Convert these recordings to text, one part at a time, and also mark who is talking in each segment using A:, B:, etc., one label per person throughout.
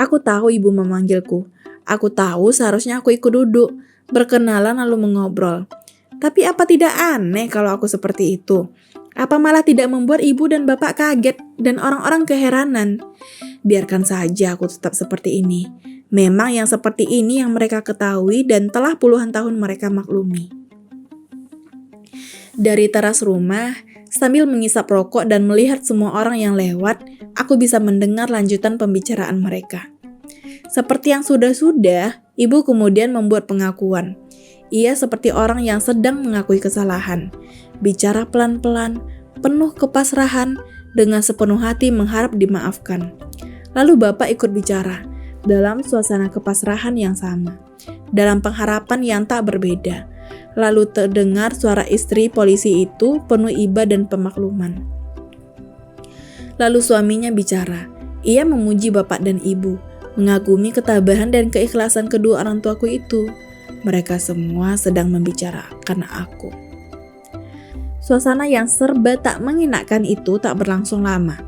A: Aku tahu ibu memanggilku. Aku tahu seharusnya aku ikut duduk, berkenalan lalu mengobrol. Tapi apa tidak aneh kalau aku seperti itu? Apa malah tidak membuat ibu dan bapak kaget dan orang-orang keheranan? Biarkan saja aku tetap seperti ini. Memang yang seperti ini yang mereka ketahui dan telah puluhan tahun mereka maklumi. Dari teras rumah, sambil mengisap rokok dan melihat semua orang yang lewat, aku bisa mendengar lanjutan pembicaraan mereka. Seperti yang sudah-sudah, ibu kemudian membuat pengakuan. Ia seperti orang yang sedang mengakui kesalahan. Bicara pelan-pelan, penuh kepasrahan, dengan sepenuh hati mengharap dimaafkan. Lalu bapak ikut bicara, dalam suasana kepasrahan yang sama, dalam pengharapan yang tak berbeda. Lalu terdengar suara istri polisi itu penuh iba dan pemakluman. Lalu suaminya bicara. Ia memuji bapak dan ibu, mengagumi ketabahan dan keikhlasan kedua orang tuaku itu. Mereka semua sedang membicarakan aku. Suasana yang serba tak mengenakan itu tak berlangsung lama.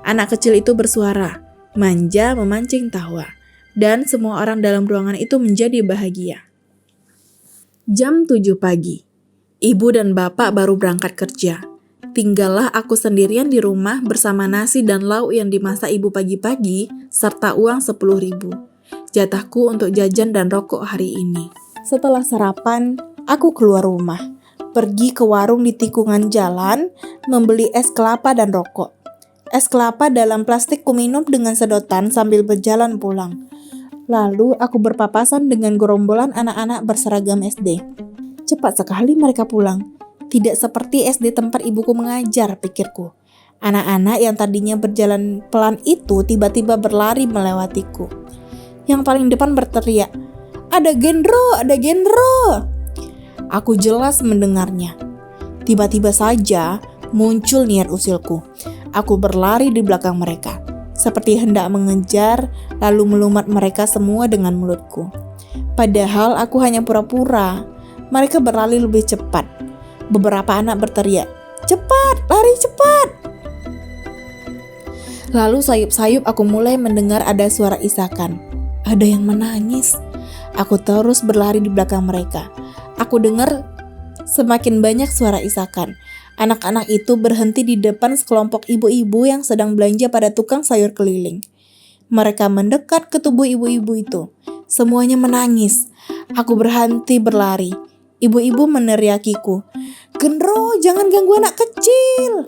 A: Anak kecil itu bersuara, manja memancing tawa, dan semua orang dalam ruangan itu menjadi bahagia. Jam 7 pagi. Ibu dan bapak baru berangkat kerja. Tinggallah aku sendirian di rumah bersama nasi dan lauk yang dimasak ibu pagi-pagi, serta uang 10.000. Jatahku untuk jajan dan rokok hari ini. Setelah sarapan, aku keluar rumah. Pergi ke warung di tikungan jalan, membeli es kelapa dan rokok. Es kelapa dalam plastik kuminum dengan sedotan sambil berjalan pulang. Lalu aku berpapasan dengan gerombolan anak-anak berseragam SD. Cepat sekali mereka pulang. Tidak seperti SD tempat ibuku mengajar, pikirku. Anak-anak yang tadinya berjalan pelan itu tiba-tiba berlari melewatiku. Yang paling depan berteriak, "Ada Gendro, ada Gendro!" Aku jelas mendengarnya. Tiba-tiba saja muncul niat usilku. Aku berlari di belakang mereka, seperti hendak mengejar, lalu melumat mereka semua dengan mulutku. Padahal aku hanya pura-pura. Mereka berlari lebih cepat. Beberapa anak berteriak, "Cepat, lari cepat!" Lalu sayup-sayup aku mulai mendengar ada suara isakan. Ada yang menangis. Aku terus berlari di belakang mereka. Aku dengar semakin banyak suara isakan. Anak-anak itu berhenti di depan sekelompok ibu-ibu yang sedang belanja pada tukang sayur keliling. Mereka mendekat ke tubuh ibu-ibu itu. Semuanya menangis. Aku berhenti berlari. Ibu-ibu meneriakiku, "Gendro, jangan ganggu anak kecil!"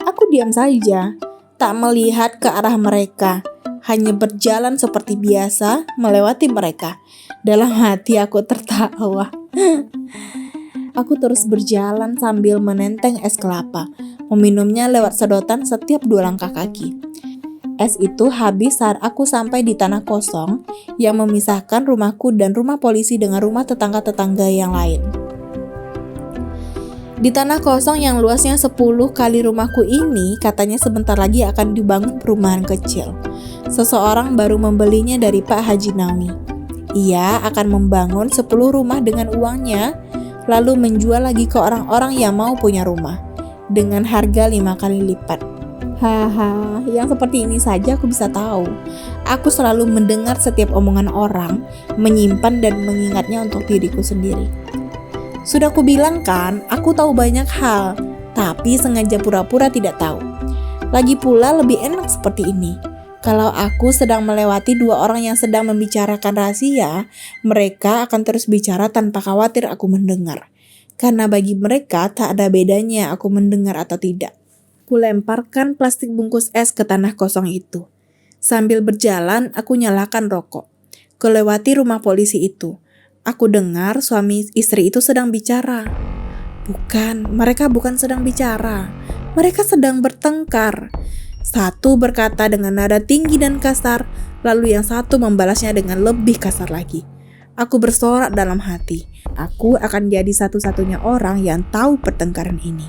A: Aku diam saja, tak melihat ke arah mereka. Hanya berjalan seperti biasa melewati mereka. Dalam hati aku tertawa. Aku terus berjalan sambil menenteng es kelapa, meminumnya lewat sedotan setiap 2 langkah kaki. Es itu habis saat aku sampai di tanah kosong yang memisahkan rumahku dan rumah polisi dengan rumah tetangga-tetangga yang lain. Di tanah kosong yang luasnya 10 kali rumahku ini, katanya sebentar lagi akan dibangun perumahan kecil. Seseorang baru membelinya dari Pak Haji Nawi. Ia akan membangun 10 rumah dengan uangnya, lalu menjual lagi ke orang-orang yang mau punya rumah dengan harga 5 kali lipat. Haha, yang seperti ini saja aku bisa tahu. Aku selalu mendengar setiap omongan orang, menyimpan dan mengingatnya untuk diriku sendiri. Sudah aku bilang kan, aku tahu banyak hal, tapi sengaja pura-pura tidak tahu. Lagi pula lebih enak seperti ini. Kalau aku sedang melewati 2 orang yang sedang membicarakan rahasia, mereka akan terus bicara tanpa khawatir aku mendengar. Karena bagi mereka tak ada bedanya aku mendengar atau tidak. Kulemparkan plastik bungkus es ke tanah kosong itu. Sambil berjalan, aku nyalakan rokok. Kelewati rumah polisi itu. Aku dengar suami istri itu sedang bicara. Bukan, mereka bukan sedang bicara. Mereka sedang bertengkar. Satu berkata dengan nada tinggi dan kasar, lalu yang satu membalasnya dengan lebih kasar lagi. Aku bersorak dalam hati. Aku akan jadi satu-satunya orang yang tahu pertengkaran ini.